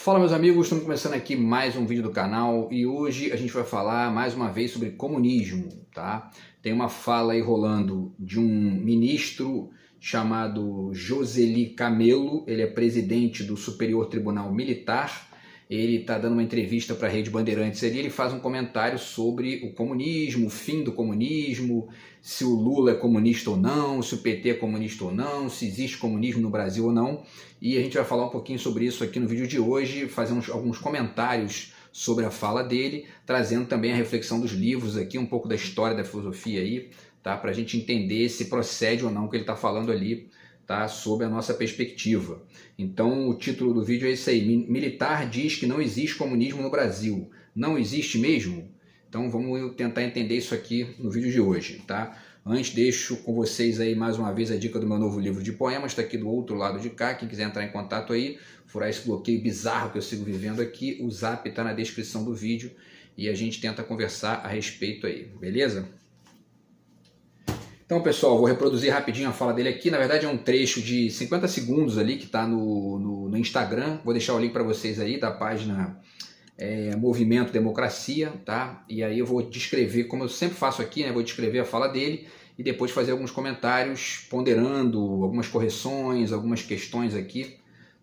Fala meus amigos, estamos começando aqui mais um vídeo do canal e hoje a gente vai falar mais uma vez sobre comunismo, tá? Tem uma fala aí rolando de um ministro chamado Josely Camelo, ele é presidente do Superior Tribunal Militar, ele está dando uma entrevista para a Rede Bandeirantes ali, ele faz um comentário sobre o comunismo, o fim do comunismo, se o Lula é comunista ou não, se o PT é comunista ou não, se existe comunismo no Brasil ou não, e a gente vai falar um pouquinho sobre isso aqui no vídeo de hoje, fazer alguns comentários sobre a fala dele, trazendo também a reflexão dos livros aqui, um pouco da história da filosofia aí, tá? Para a gente entender se procede ou não o que ele está falando ali, tá? Sob a nossa perspectiva. Então o título do vídeo é isso aí: Militar diz que não existe comunismo no Brasil. Não existe mesmo? Então vamos tentar entender isso aqui no vídeo de hoje, tá? Antes deixo com vocês aí mais uma vez a dica do meu novo livro de poemas, está aqui do outro lado de cá, quem quiser entrar em contato aí, furar esse bloqueio bizarro que eu sigo vivendo aqui, o zap está na descrição do vídeo e a gente tenta conversar a respeito aí, beleza? Então, pessoal, vou reproduzir rapidinho a fala dele aqui. Na verdade, é um trecho de 50 segundos ali que está no Instagram. Vou deixar o link para vocês aí da página Movimento Democracia, tá? E aí eu vou descrever, como eu sempre faço aqui, né? Vou descrever a fala dele e depois fazer alguns comentários, ponderando algumas correções, algumas questões aqui,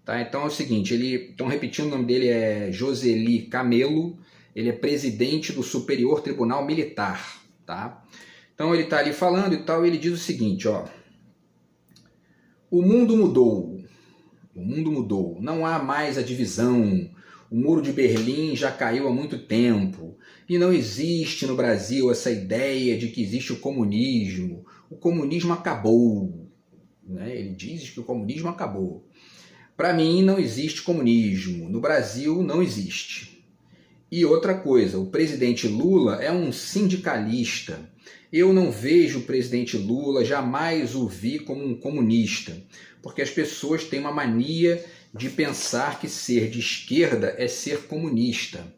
tá? Então é o seguinte, então repetindo, o nome dele é Josely Camelo, ele é presidente do Superior Tribunal Militar, tá? Então ele está ali falando e tal, e ele diz o seguinte, ó: o mundo mudou, não há mais a divisão, o muro de Berlim já caiu há muito tempo, e não existe no Brasil essa ideia de que existe o comunismo acabou, né? Ele diz que o comunismo acabou. Para mim não existe comunismo, no Brasil não existe. E outra coisa, o presidente Lula é um sindicalista. Eu não vejo o presidente Lula, jamais o vi como um comunista, porque as pessoas têm uma mania de pensar que ser de esquerda é ser comunista.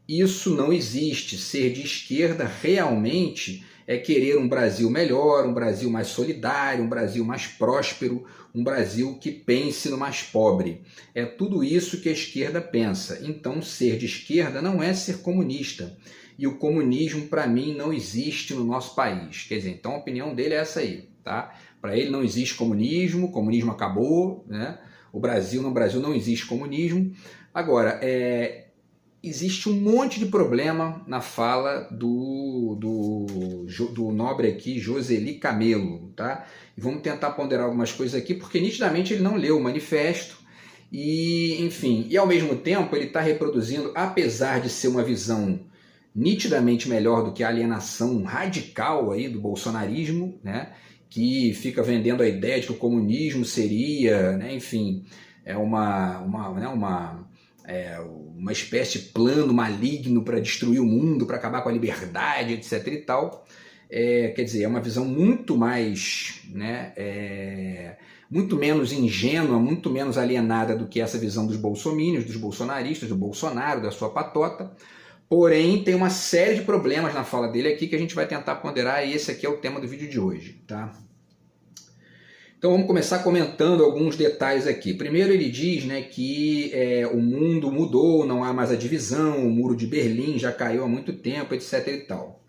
Isso não existe. Ser de esquerda realmente é querer um Brasil melhor, um Brasil mais solidário, um Brasil mais próspero, um Brasil que pense no mais pobre. É tudo isso que a esquerda pensa. Então, ser de esquerda não é ser comunista. E o comunismo, para mim, não existe no nosso país. Quer dizer, então a opinião dele é essa aí, tá? Para ele não existe comunismo, o comunismo acabou, né? No Brasil não existe comunismo. Agora, existe um monte de problema na fala do nobre aqui, Josely Camelo, tá? E vamos tentar ponderar algumas coisas aqui, porque nitidamente ele não leu o manifesto, e, enfim, e ao mesmo tempo ele está reproduzindo, apesar de ser uma visão nitidamente melhor do que a alienação radical aí do bolsonarismo, né, que fica vendendo a ideia de que o comunismo seria, né, enfim, uma espécie de plano maligno para destruir o mundo, para acabar com a liberdade, etc. e tal. Quer dizer, é uma visão muito mais, né, muito menos ingênua, muito menos alienada do que essa visão dos bolsomínios, dos bolsonaristas, do Bolsonaro, da sua patota. Porém, tem uma série de problemas na fala dele aqui que a gente vai tentar ponderar, e esse aqui é o tema do vídeo de hoje, tá? Então vamos começar comentando alguns detalhes aqui. Primeiro ele diz, né, que o mundo mudou, não há mais a divisão, o muro de Berlim já caiu há muito tempo, etc. e tal.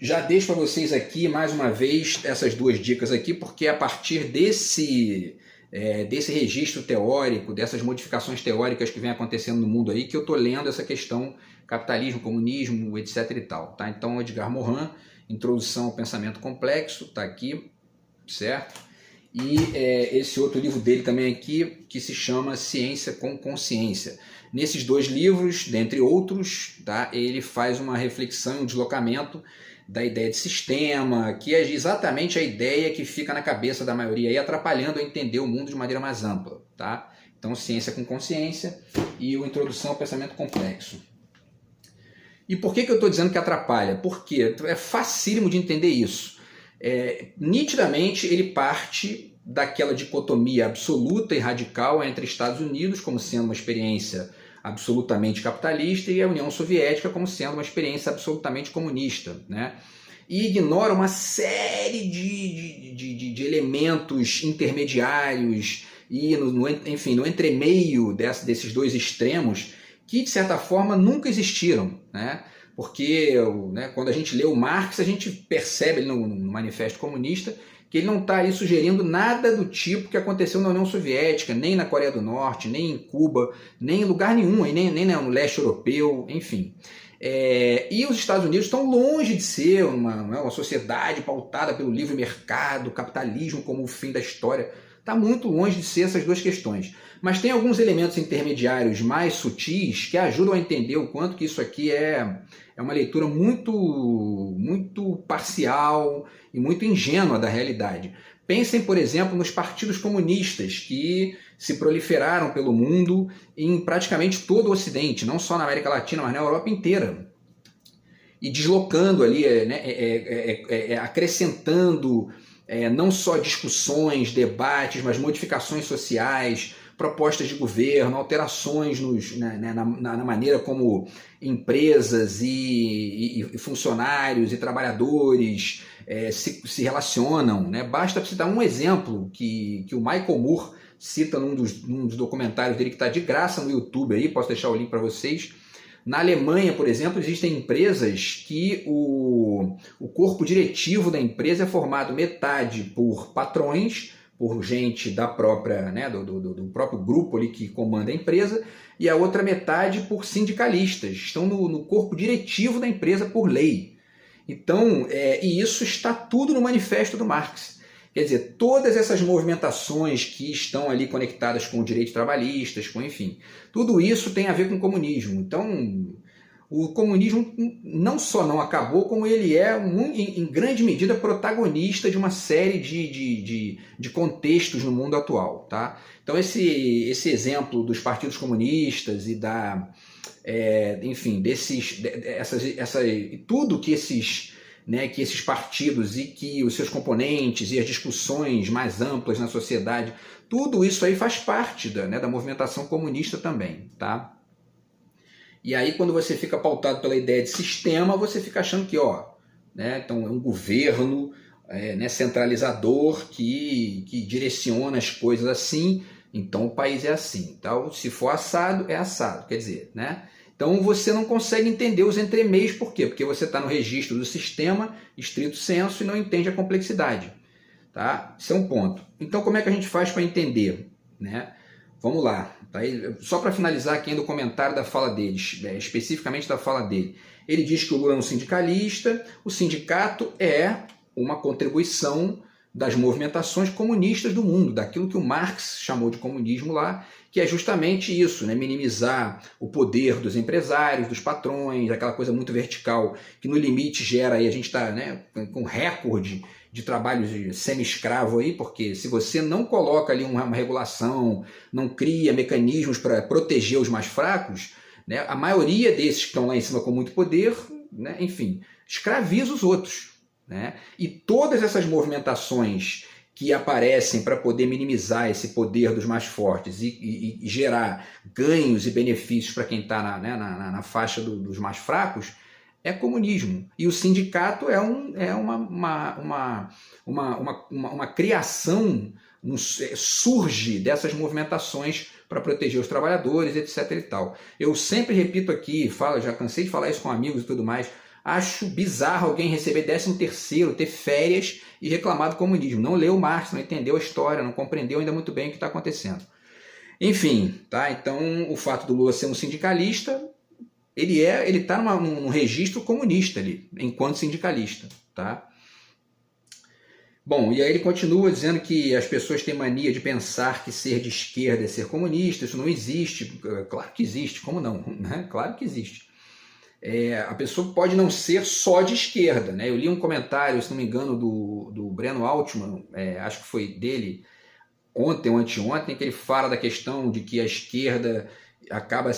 Já deixo para vocês aqui, mais uma vez, essas duas dicas aqui, porque é a partir desse registro teórico, dessas modificações teóricas que vem acontecendo no mundo aí, que eu estou lendo essa questão capitalismo, comunismo, etc. e tal, tá? Então, Edgar Morin, Introdução ao Pensamento Complexo, está aqui, certo? E esse outro livro dele também aqui, que se chama Ciência com Consciência. Nesses dois livros, dentre outros, tá, ele faz uma reflexão e um deslocamento da ideia de sistema, que é exatamente a ideia que fica na cabeça da maioria e atrapalhando a entender o mundo de maneira mais ampla, tá? Então, Ciência com Consciência e o Introdução ao Pensamento Complexo. E por que eu estou dizendo que atrapalha? Porque é facílimo de entender isso. Nitidamente, ele parte daquela dicotomia absoluta e radical entre Estados Unidos como sendo uma experiência absolutamente capitalista e a União Soviética como sendo uma experiência absolutamente comunista, né? E ignora uma série de elementos intermediários e, enfim, no entremeio desses dois extremos, que, de certa forma, nunca existiram, né? Porque, né, quando a gente lê o Marx, a gente percebe no Manifesto Comunista que ele não está aí sugerindo nada do tipo que aconteceu na União Soviética, nem na Coreia do Norte, nem em Cuba, nem em lugar nenhum, nem no leste europeu, enfim. E os Estados Unidos estão longe de ser uma sociedade pautada pelo livre mercado, capitalismo como o fim da história. Está muito longe de ser essas duas questões. Mas tem alguns elementos intermediários mais sutis que ajudam a entender o quanto que isso aqui é uma leitura muito parcial e muito ingênua da realidade. Pensem, por exemplo, nos partidos comunistas que se proliferaram pelo mundo em praticamente todo o Ocidente, não só na América Latina, mas na Europa inteira. E deslocando ali, acrescentando não só discussões, debates, mas modificações sociais, propostas de governo, alterações na maneira como empresas e funcionários e trabalhadores se relacionam, né? Basta citar um exemplo que o Michael Moore cita num dos documentários dele que está de graça no YouTube, aí, posso deixar o link para vocês. Na Alemanha, por exemplo, existem empresas que o corpo diretivo da empresa é formado metade por patrões, por gente da própria, né, do próprio grupo ali que comanda a empresa, e a outra metade por sindicalistas. Estão no corpo diretivo da empresa por lei. Então, e isso está tudo no Manifesto do Marx. Quer dizer, todas essas movimentações que estão ali conectadas com o direito trabalhista, enfim, tudo isso tem a ver com o comunismo. Então, o comunismo não só não acabou, como ele é, em grande medida, protagonista de uma série de contextos no mundo atual. Tá? Então, esse exemplo dos partidos comunistas e enfim, tudo que esses partidos e que os seus componentes e as discussões mais amplas na sociedade, tudo isso aí faz parte da movimentação comunista também, tá? E aí quando você fica pautado pela ideia de sistema, você fica achando que, então é um governo centralizador que direciona as coisas assim, então o país é assim. Então, se for assado, é assado, quer dizer, né? Então você não consegue entender os entremeios, por quê? Porque você está no registro do sistema, estrito sensu, e não entende a complexidade. Tá? Isso é um ponto. Então como é que a gente faz para entender? Né? Vamos lá. Tá? Só para finalizar aqui ainda o comentário da fala dele, especificamente da fala dele. Ele diz que o Lula é um sindicalista, o sindicato é uma contribuição das movimentações comunistas do mundo, daquilo que o Marx chamou de comunismo lá, que é justamente isso, né? Minimizar o poder dos empresários, dos patrões, aquela coisa muito vertical, que no limite gera, aí a gente está, né, com recorde de trabalho semi-escravo aí, porque se você não coloca ali uma regulação, não cria mecanismos para proteger os mais fracos, né, a maioria desses que estão lá em cima com muito poder, né, enfim, escraviza os outros. Né? E todas essas movimentações que aparecem para poder minimizar esse poder dos mais fortes e gerar ganhos e benefícios para quem está na faixa dos mais fracos, é comunismo. E o sindicato é uma criação, surge dessas movimentações para proteger os trabalhadores, etc. e tal. Eu sempre repito aqui, já cansei de falar isso com amigos e tudo mais, acho bizarro alguém receber 13º, ter férias e reclamar do comunismo. Não leu Marx, não entendeu a história, não compreendeu ainda muito bem o que está acontecendo. Enfim, tá? Então o fato do Lula ser um sindicalista, ele está num registro comunista ali, enquanto sindicalista. Tá? Bom, e aí ele continua dizendo que as pessoas têm mania de pensar que ser de esquerda é ser comunista, isso não existe. Claro que existe, como não? Né? Claro que existe. A pessoa pode não ser só de esquerda. Né? Eu li um comentário, se não me engano, do Breno Altman, acho que foi dele, ontem ou anteontem, que ele fala da questão de que a esquerda acaba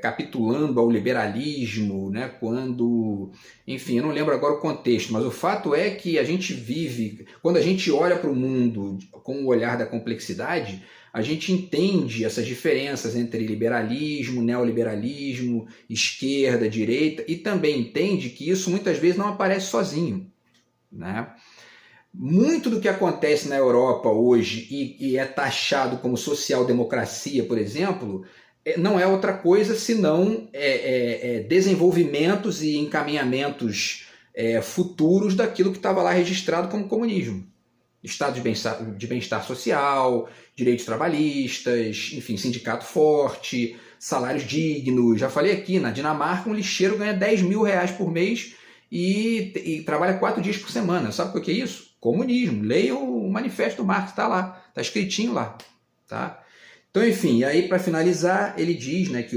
capitulando ao liberalismo, né? Quando, enfim, eu não lembro agora o contexto, mas o fato é que a gente vive, quando a gente olha para o mundo com o olhar da complexidade, a gente entende essas diferenças entre liberalismo, neoliberalismo, esquerda, direita, e também entende que isso muitas vezes não aparece sozinho. Né? Muito do que acontece na Europa hoje e é taxado como social-democracia, por exemplo, não é outra coisa senão desenvolvimentos e encaminhamentos futuros daquilo que estava lá registrado como comunismo. Estado de bem-estar social, direitos trabalhistas, enfim, sindicato forte, salários dignos. Já falei aqui, na Dinamarca um lixeiro ganha 10 mil reais por mês e trabalha 4 dias por semana. Sabe o que é isso? Comunismo. Leia o Manifesto do Marx, está lá, está escritinho lá. Tá? Então, enfim, aí para finalizar, ele diz, né, que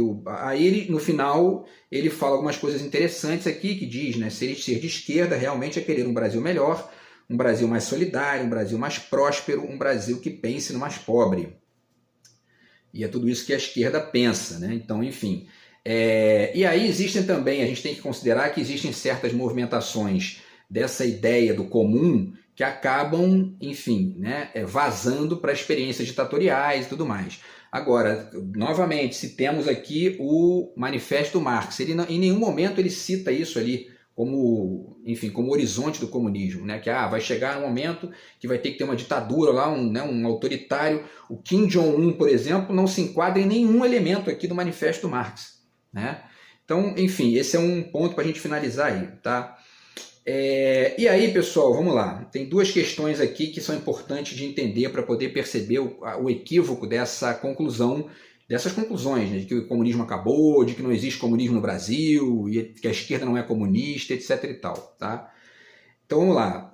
no final ele fala algumas coisas interessantes aqui, que diz, né, ser de esquerda realmente é querer um Brasil melhor, um Brasil mais solidário, um Brasil mais próspero, um Brasil que pense no mais pobre. E é tudo isso que a esquerda pensa, né? Então, enfim. E aí existem também, a gente tem que considerar que existem certas movimentações dessa ideia do comum que acabam, enfim, né, vazando para experiências ditatoriais e tudo mais. Agora, novamente, se temos aqui o Manifesto do Marx, ele em nenhum momento ele cita isso ali como, enfim, como horizonte do comunismo, né? Que vai chegar um momento que vai ter que ter uma ditadura lá, um autoritário. O Kim Jong-un, por exemplo, não se enquadra em nenhum elemento aqui do Manifesto do Marx, né? Então, enfim, esse é um ponto para a gente finalizar aí, tá? E aí, pessoal, vamos lá. Tem duas questões aqui que são importantes de entender para poder perceber o equívoco dessas conclusões, né, de que o comunismo acabou, de que não existe comunismo no Brasil, e que a esquerda não é comunista, etc. e tal. Tá? Então, vamos lá.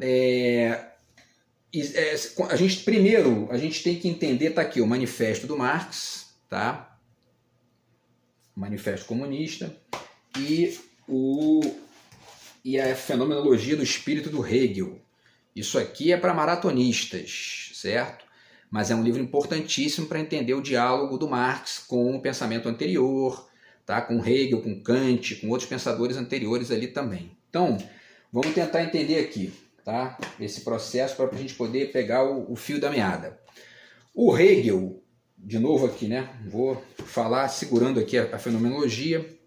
Primeiro, a gente tem que entender, está aqui o Manifesto do Marx, tá? O Manifesto Comunista, e a fenomenologia do espírito do Hegel. Isso aqui é para maratonistas, certo? Mas é um livro importantíssimo para entender o diálogo do Marx com o pensamento anterior, tá? Com Hegel, com Kant, com outros pensadores anteriores ali também. Então, vamos tentar entender aqui, tá? Esse processo para a gente poder pegar o fio da meada. O Hegel, de novo aqui, né? Vou falar segurando aqui a fenomenologia.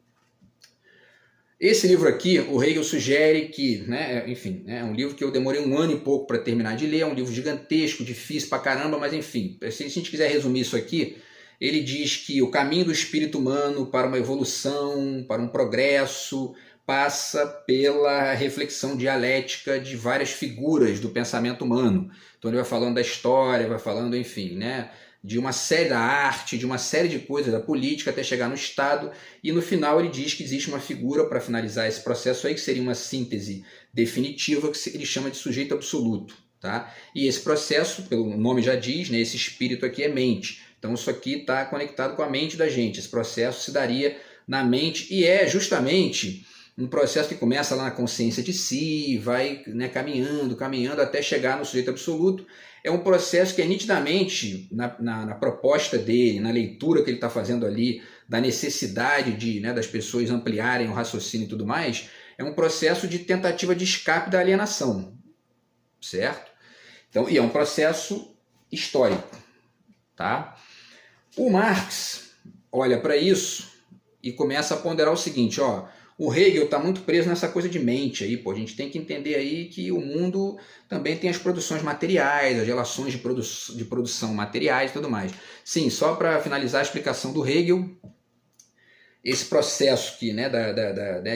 Esse livro aqui, o Hegel sugere que, né, enfim, é um livro que eu demorei 1 ano e pouco para terminar de ler, é um livro gigantesco, difícil pra caramba, mas enfim, se a gente quiser resumir isso aqui, ele diz que o caminho do espírito humano para uma evolução, para um progresso, passa pela reflexão dialética de várias figuras do pensamento humano. Então ele vai falando da história, vai falando, enfim, né, de uma série da arte, de uma série de coisas, da política, até chegar no Estado, e no final ele diz que existe uma figura para finalizar esse processo aí, que seria uma síntese definitiva, que ele chama de sujeito absoluto. Tá? E esse processo, pelo nome já diz, né, esse espírito aqui é mente. Então isso aqui está conectado com a mente da gente, esse processo se daria na mente, e é justamente um processo que começa lá na consciência de si, vai, né, caminhando até chegar no sujeito absoluto. É um processo que é nitidamente, na proposta dele, na leitura que ele está fazendo ali, da necessidade né, das pessoas ampliarem o raciocínio e tudo mais, é um processo de tentativa de escape da alienação, certo? Então, e é um processo histórico, tá? O Marx olha para isso e começa a ponderar o seguinte, ó, o Hegel está muito preso nessa coisa de mente aí, pô. A gente tem que entender aí que o mundo também tem as produções materiais, as relações de produção materiais e tudo mais. Sim, só para finalizar a explicação do Hegel, esse processo que, né,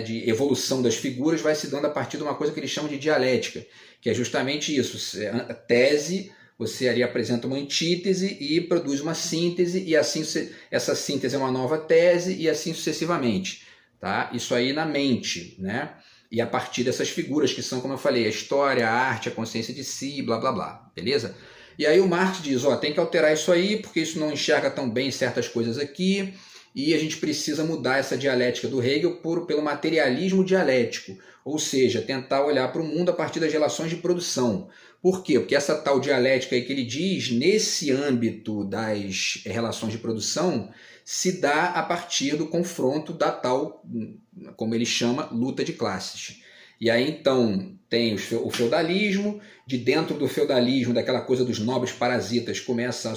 de evolução das figuras vai se dando a partir de uma coisa que eles chamam de dialética, que é justamente isso, a tese, você ali apresenta uma antítese e produz uma síntese, e assim essa síntese é uma nova tese, e assim sucessivamente. Tá? Isso aí na mente, né? E a partir dessas figuras que são, como eu falei, a história, a arte, a consciência de si, blá blá blá, beleza? E aí o Marx diz, ó, tem que alterar isso aí, porque isso não enxerga tão bem certas coisas aqui, e a gente precisa mudar essa dialética do Hegel pelo materialismo dialético, ou seja, tentar olhar para o mundo a partir das relações de produção. Por quê? Porque essa tal dialética aí que ele diz, nesse âmbito das relações de produção, se dá a partir do confronto da tal, como ele chama, luta de classes. E aí então tem o feudalismo, de dentro do feudalismo, daquela coisa dos nobres parasitas, começa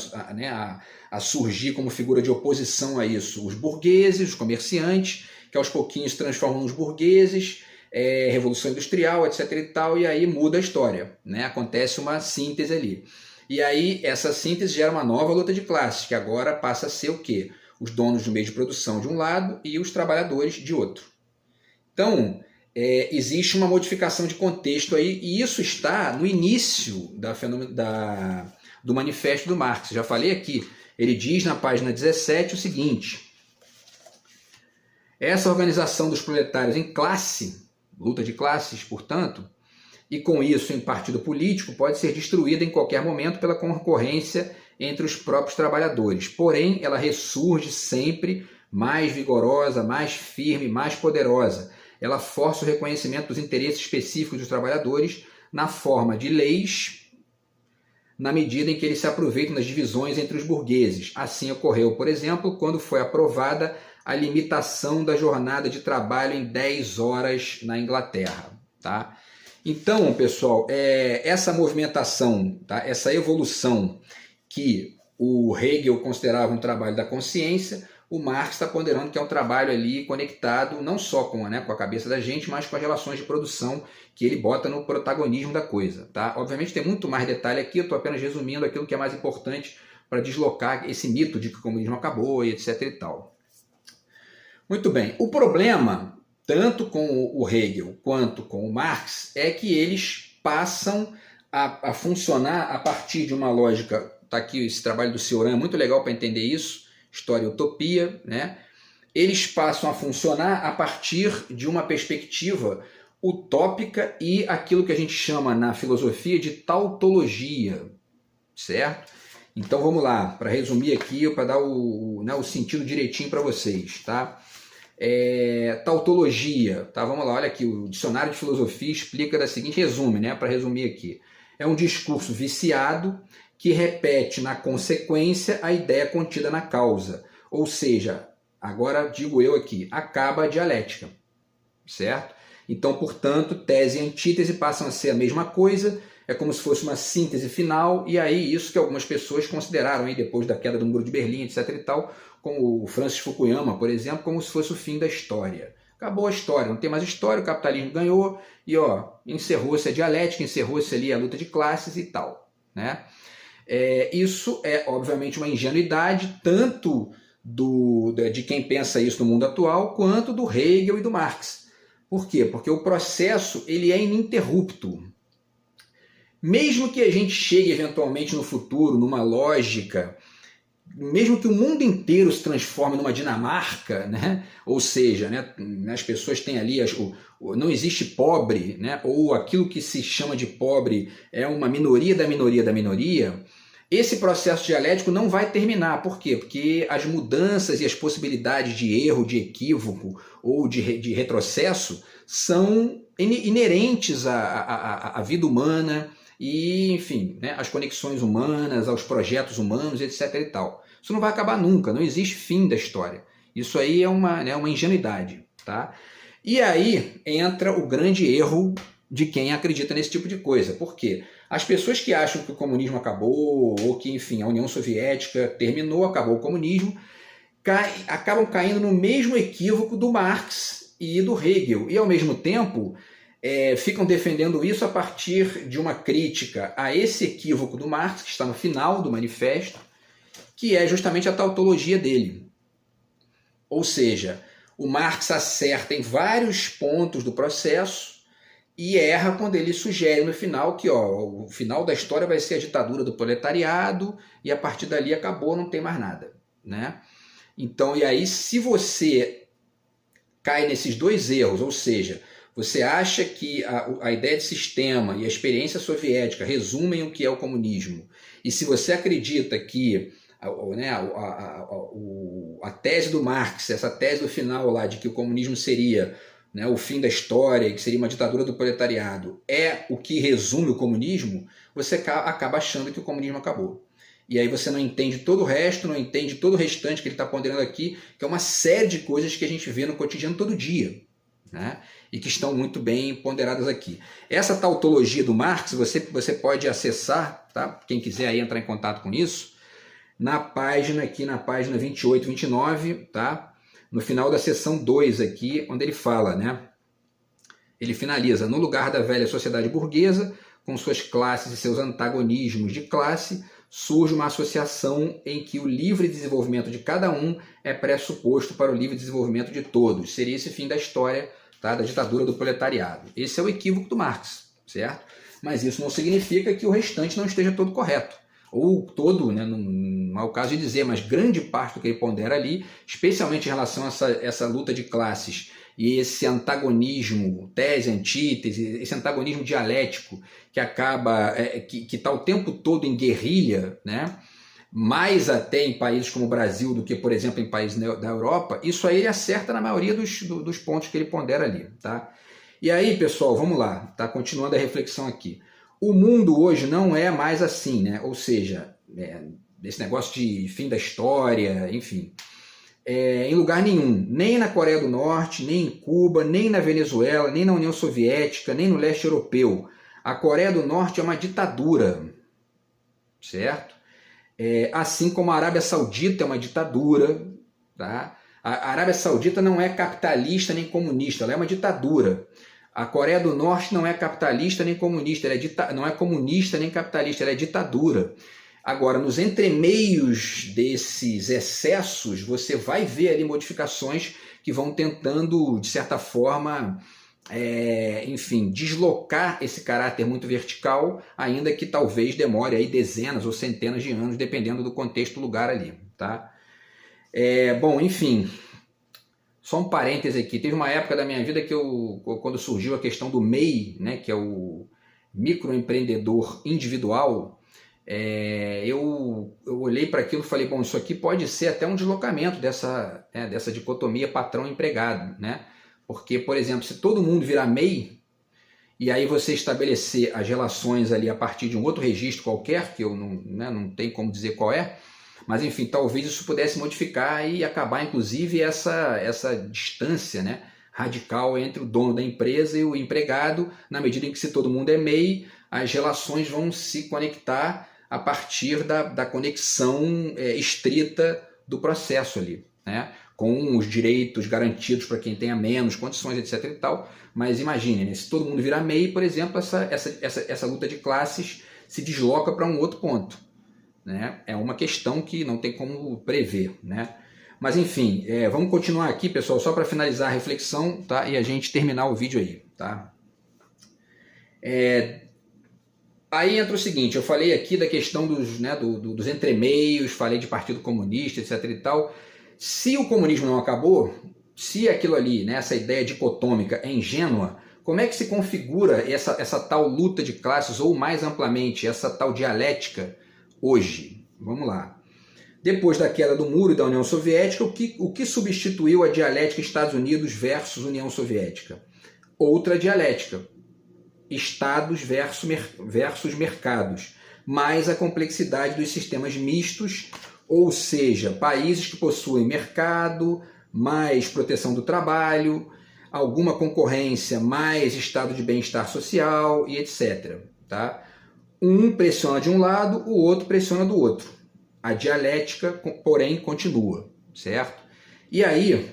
a surgir como figura de oposição a isso os burgueses, os comerciantes, que aos pouquinhos se transformam nos burgueses, Revolução Industrial, etc. e tal, e aí muda a história, né? Acontece uma síntese ali. E aí essa síntese gera uma nova luta de classes, que agora passa a ser o quê? Os donos do meio de produção de um lado e os trabalhadores de outro. Então, existe uma modificação de contexto aí, e isso está no início do Manifesto do Marx. Já falei aqui, ele diz na página 17 o seguinte: essa organização dos proletários em classe, luta de classes, portanto, e com isso em partido político, pode ser destruída em qualquer momento pela concorrência entre os próprios trabalhadores. Porém, ela ressurge sempre mais vigorosa, mais firme, mais poderosa. Ela força o reconhecimento dos interesses específicos dos trabalhadores na forma de leis, na medida em que eles se aproveitam das divisões entre os burgueses. Assim ocorreu, por exemplo, quando foi aprovada a limitação da jornada de trabalho em 10 horas na Inglaterra. Tá? Então, pessoal, essa movimentação, tá? Essa evolução que o Hegel considerava um trabalho da consciência, o Marx está ponderando que é um trabalho ali conectado não só com a cabeça da gente, mas com as relações de produção que ele bota no protagonismo da coisa. Tá? Obviamente tem muito mais detalhe aqui, eu estou apenas resumindo aquilo que é mais importante para deslocar esse mito de que o comunismo acabou e etc. e tal. Muito bem, o problema, tanto com o Hegel quanto com o Marx, é que eles passam a funcionar a partir de uma lógica. Está aqui esse trabalho do Cioran, é muito legal para entender isso, História e Utopia, né? Eles passam a funcionar a partir de uma perspectiva utópica e aquilo que a gente chama na filosofia de tautologia, certo? Então vamos lá, para resumir aqui, para dar o sentido direitinho para vocês, tá? Tautologia, tá? Vamos lá, olha aqui, o dicionário de filosofia explica da seguinte, resume, né? Para resumir aqui, é um discurso viciado que repete na consequência a ideia contida na causa, ou seja, agora digo eu aqui, acaba a dialética, certo? Então, portanto, tese e antítese passam a ser a mesma coisa, é como se fosse uma síntese final, e aí isso que algumas pessoas consideraram aí depois da queda do Muro de Berlim, etc. e tal, como o Francis Fukuyama, por exemplo, como se fosse o fim da história. Acabou a história, não tem mais história, o capitalismo ganhou, e encerrou-se a dialética, encerrou-se ali a luta de classes e tal, né? Isso é, obviamente, uma ingenuidade, tanto de quem pensa isso no mundo atual, quanto do Hegel e do Marx. Por quê? Porque o processo ele é ininterrupto. Mesmo que a gente chegue eventualmente no futuro, numa lógica, mesmo que o mundo inteiro se transforme numa Dinamarca, né? Ou seja, né, as pessoas têm ali, não existe pobre, né? Ou aquilo que se chama de pobre é uma minoria da minoria da minoria, esse processo dialético não vai terminar. Por quê? Porque as mudanças e as possibilidades de erro, de equívoco ou de retrocesso são inerentes à vida humana e, enfim, né, às conexões humanas, aos projetos humanos, etc. e tal. Isso não vai acabar nunca, não existe fim da história. Isso aí é uma ingenuidade. Tá? E aí entra o grande erro de quem acredita nesse tipo de coisa. Por quê? As pessoas que acham que o comunismo acabou, ou que, enfim, a União Soviética terminou, acabou o comunismo, acabam caindo no mesmo equívoco do Marx e do Hegel. E, ao mesmo tempo, ficam defendendo isso a partir de uma crítica a esse equívoco do Marx, que está no final do manifesto, que é justamente a tautologia dele. Ou seja, o Marx acerta em vários pontos do processo e erra quando ele sugere no final que o final da história vai ser a ditadura do proletariado e a partir dali acabou, não tem mais nada. Né? Então, e aí se você cai nesses dois erros, ou seja, você acha que a ideia de sistema e a experiência soviética resumem o que é o comunismo, e se você acredita que a tese do Marx, essa tese do final lá de que o comunismo seria, né, o fim da história, que seria uma ditadura do proletariado, é o que resume o comunismo, você acaba achando que o comunismo acabou. E aí você não entende todo o resto, não entende todo o restante que ele está ponderando aqui, que é uma série de coisas que a gente vê no cotidiano todo dia, né? E que estão muito bem ponderadas aqui. Essa tautologia do Marx, você pode acessar, tá? Quem quiser aí entrar em contato com isso, na página 28, 29, tá? No final da seção 2 aqui, onde ele fala, né? Ele finaliza: no lugar da velha sociedade burguesa, com suas classes e seus antagonismos de classe, surge uma associação em que o livre desenvolvimento de cada um é pressuposto para o livre desenvolvimento de todos. Seria esse fim da história, tá, da ditadura do proletariado. Esse é o equívoco do Marx, certo? Mas isso não significa que o restante não esteja todo correto. Ou todo, né, não é o caso de dizer, mas grande parte do que ele pondera ali, especialmente em relação a essa luta de classes e esse antagonismo, tese, antítese, esse antagonismo dialético que acaba, que está o tempo todo em guerrilha, né? Mais até em países como o Brasil do que, por exemplo, em países da Europa, isso aí ele acerta na maioria dos pontos que ele pondera ali, tá? E aí, pessoal, vamos lá, tá? Continuando a reflexão aqui. O mundo hoje não é mais assim, né? Ou seja, esse negócio de fim da história, enfim, em lugar nenhum, nem na Coreia do Norte, nem em Cuba, nem na Venezuela, nem na União Soviética, nem no leste europeu. A Coreia do Norte é uma ditadura, certo? Assim como a Arábia Saudita é uma ditadura, tá? A Arábia Saudita não é capitalista nem comunista, ela é uma ditadura. A Coreia do Norte não é capitalista nem comunista, não é comunista nem capitalista, ela é ditadura. Agora, nos entremeios desses excessos, você vai ver ali modificações que vão tentando, de certa forma, enfim, deslocar esse caráter muito vertical, ainda que talvez demore aí dezenas ou centenas de anos, dependendo do contexto do lugar ali, tá? Bom, enfim, só um parêntese aqui. Teve uma época da minha vida que quando surgiu a questão do MEI, né, que é o microempreendedor individual, eu olhei para aquilo e falei, bom, isso aqui pode ser até um deslocamento dessa dicotomia patrão-empregado, né? Porque, por exemplo, se todo mundo virar MEI, e aí você estabelecer as relações ali a partir de um outro registro qualquer, que eu não tenho como dizer qual é, mas enfim, talvez isso pudesse modificar e acabar, inclusive, essa distância, né, radical entre o dono da empresa e o empregado, na medida em que, se todo mundo é MEI, as relações vão se conectar a partir da conexão estrita do processo ali, né, com os direitos garantidos para quem tenha menos condições, etc. e tal. Mas imagine, né, se todo mundo virar MEI, por exemplo, essa luta de classes se desloca para um outro ponto. Né? É uma questão que não tem como prever, né? Mas enfim, vamos continuar aqui, pessoal, só para finalizar a reflexão, tá? E a gente terminar o vídeo aí, tá? Aí entra o seguinte, eu falei aqui da questão dos entremeios, falei de Partido Comunista, etc. e tal. Se o comunismo não acabou, se aquilo ali, né, essa ideia dicotômica é ingênua, como é que se configura essa tal luta de classes, ou mais amplamente, essa tal dialética hoje? Vamos lá. Depois da queda do muro e da União Soviética, o que substituiu a dialética Estados Unidos versus União Soviética? Outra dialética. Estados versus mercados. Mais a complexidade dos sistemas mistos, ou seja, países que possuem mercado, mais proteção do trabalho, alguma concorrência, mais estado de bem-estar social e etc. Tá? Um pressiona de um lado, o outro pressiona do outro. A dialética, porém, continua, certo? E aí,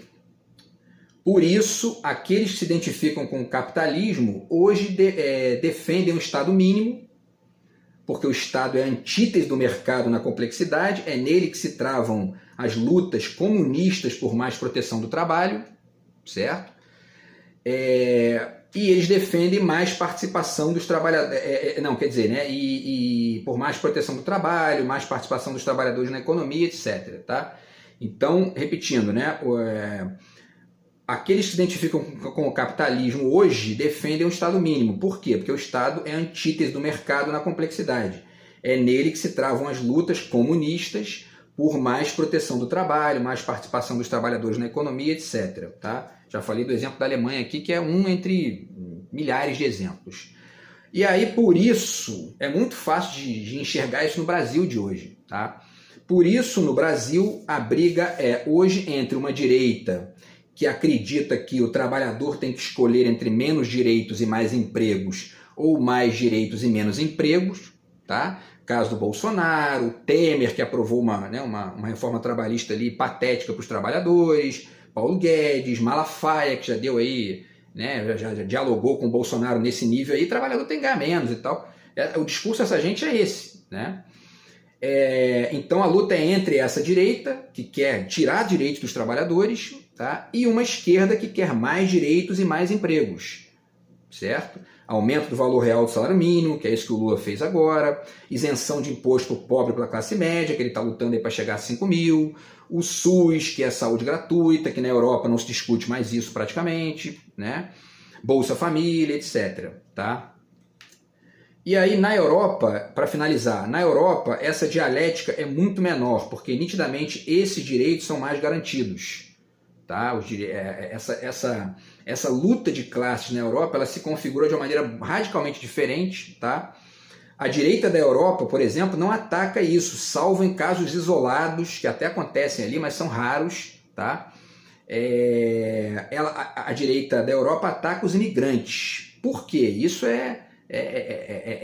por isso, aqueles que se identificam com o capitalismo hoje defendem o Estado mínimo, porque o Estado é a antítese do mercado na complexidade, é nele que se travam as lutas comunistas por mais proteção do trabalho, certo? E eles defendem mais participação dos trabalhadores, e por mais proteção do trabalho, mais participação dos trabalhadores na economia, etc. Tá? Então, repetindo, né, aqueles que se identificam com o capitalismo hoje defendem o Estado mínimo. Por quê? Porque o Estado é a antítese do mercado na complexidade. É nele que se travam as lutas comunistas por mais proteção do trabalho, mais participação dos trabalhadores na economia, etc. Tá? Já falei do exemplo da Alemanha aqui, que é um entre milhares de exemplos. E aí, por isso, é muito fácil de enxergar isso no Brasil de hoje. Tá? Por isso, no Brasil, a briga é hoje entre uma direita que acredita que o trabalhador tem que escolher entre menos direitos e mais empregos, ou mais direitos e menos empregos, tá? Caso do Bolsonaro, Temer, que aprovou uma reforma trabalhista ali patética para os trabalhadores, Paulo Guedes, Malafaia, que já deu aí né, já dialogou com o Bolsonaro nesse nível aí, trabalhador tem que ganhar menos e tal. O discurso dessa gente é esse, né? Então a luta é entre essa direita, que quer tirar direitos dos trabalhadores, tá? E uma esquerda que quer mais direitos e mais empregos, certo? Aumento do valor real do salário mínimo, que é isso que o Lula fez agora, isenção de imposto para o pobre e para a classe média, que ele está lutando aí para chegar a 5 mil, o SUS, que é saúde gratuita, que na Europa não se discute mais isso praticamente, né? Bolsa Família, etc. Tá? E aí na Europa, para finalizar, na Europa essa dialética é muito menor, porque nitidamente esses direitos são mais garantidos. Tá? Essa luta de classes na Europa ela se configura de uma maneira radicalmente diferente. Tá? A direita da Europa, por exemplo, não ataca isso, salvo em casos isolados, que até acontecem ali, mas são raros. Tá? A direita da Europa ataca os imigrantes. Por quê? Isso é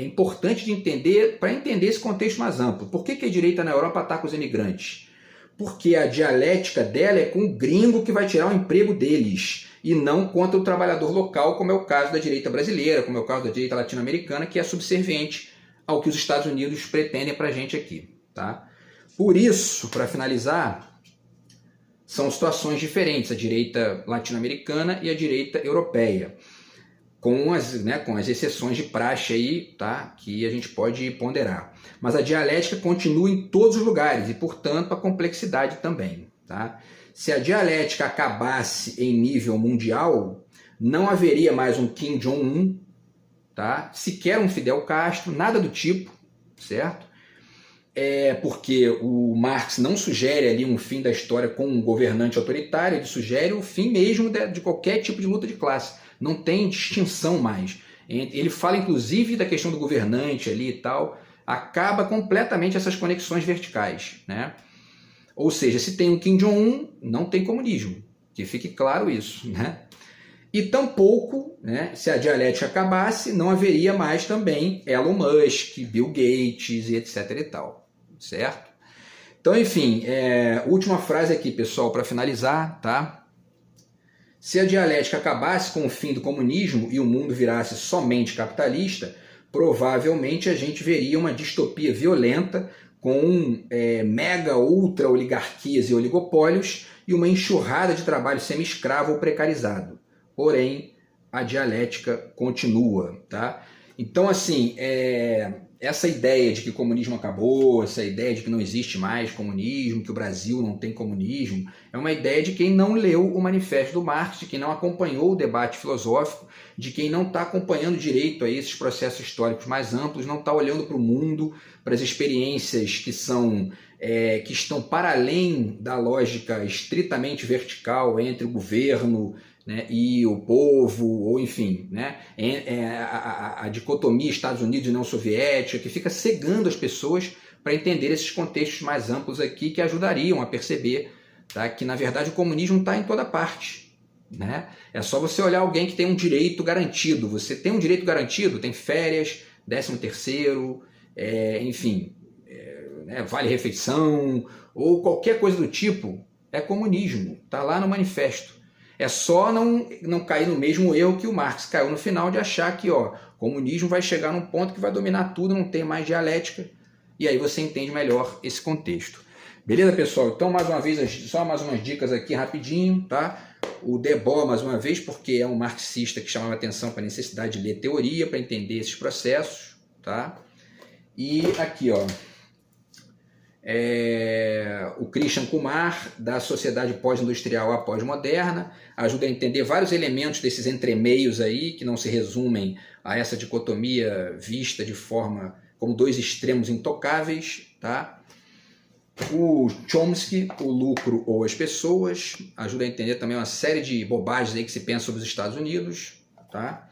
importante de entender, para entender esse contexto mais amplo. Por que a direita na Europa ataca os imigrantes? Porque a dialética dela é com o gringo que vai tirar o emprego deles, e não contra o trabalhador local, como é o caso da direita brasileira, como é o caso da direita latino-americana, que é subserviente ao que os Estados Unidos pretendem para a gente aqui. Tá? Por isso, para finalizar, são situações diferentes, a direita latino-americana e a direita europeia, com as exceções de praxe aí, tá? Que a gente pode ponderar. Mas a dialética continua em todos os lugares e, portanto, a complexidade também. Tá? Se a dialética acabasse em nível mundial, não haveria mais um Kim Jong-un, tá? Sequer um Fidel Castro, nada do tipo, certo? Porque o Marx não sugere ali um fim da história com um governante autoritário, ele sugere o fim mesmo de qualquer tipo de luta de classe. Não tem distinção mais. Ele fala inclusive da questão do governante ali e tal, acaba completamente essas conexões verticais, né? Ou seja, se tem um Kim Jong-un, não tem comunismo, que fique claro isso, né? E tampouco, né, se a dialética acabasse, não haveria mais também Elon Musk, Bill Gates e etc e tal, certo? Então, enfim, última frase aqui, pessoal, para finalizar, tá? Se a dialética acabasse com o fim do comunismo e o mundo virasse somente capitalista, provavelmente a gente veria uma distopia violenta com mega ultra oligarquias e oligopólios e uma enxurrada de trabalho semi-escravo ou precarizado. Porém, a dialética continua. Tá? Então, assim, essa ideia de que o comunismo acabou, essa ideia de que não existe mais comunismo, que o Brasil não tem comunismo, é uma ideia de quem não leu o Manifesto do Marx, de quem não acompanhou o debate filosófico, de quem não está acompanhando direito a esses processos históricos mais amplos, não está olhando para o mundo, para as experiências que estão para além da lógica estritamente vertical entre o governo, né, e o povo, ou enfim, né, a dicotomia Estados Unidos e União Soviética, que fica cegando as pessoas para entender esses contextos mais amplos aqui, que ajudariam a perceber, tá, que na verdade o comunismo está em toda parte. Né? É só você olhar alguém que tem um direito garantido. Você tem um direito garantido, tem férias, 13º, enfim, né, vale-refeição, ou qualquer coisa do tipo, é comunismo, está lá no manifesto. É só não cair no mesmo erro que o Marx caiu no final, de achar que o comunismo vai chegar num ponto que vai dominar tudo, não tem mais dialética, e aí você entende melhor esse contexto. Beleza, pessoal? Então, mais uma vez, só mais umas dicas aqui rapidinho, tá? O Debord, mais uma vez, porque é um marxista que chamava atenção para a necessidade de ler teoria para entender esses processos, tá? E aqui, o Christian Kumar, da Sociedade Pós-Industrial à Pós-Moderna, ajuda a entender vários elementos desses entremeios aí, que não se resumem a essa dicotomia vista de forma como dois extremos intocáveis, tá? O Chomsky, O Lucro ou as Pessoas, ajuda a entender também uma série de bobagens aí que se pensa sobre os Estados Unidos, tá?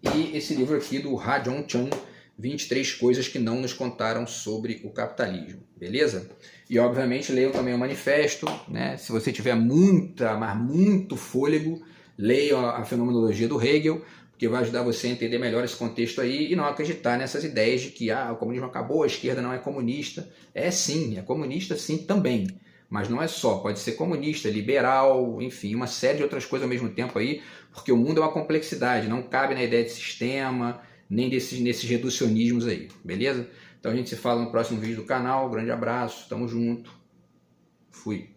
E esse livro aqui do Ha-Joon Chang, 23 coisas que não nos contaram sobre o capitalismo, beleza? E obviamente leiam também o manifesto, né? Se você tiver muito fôlego, leiam a fenomenologia do Hegel, porque vai ajudar você a entender melhor esse contexto aí e não acreditar nessas ideias de que o comunismo acabou, a esquerda não é comunista. É sim, é comunista sim também, Mas não é só, pode ser comunista, liberal, enfim, uma série de outras coisas ao mesmo tempo aí, porque o mundo é uma complexidade, não cabe na ideia de sistema, nem nesses reducionismos aí, beleza? Então a gente se fala no próximo vídeo do canal, grande abraço, tamo junto, fui.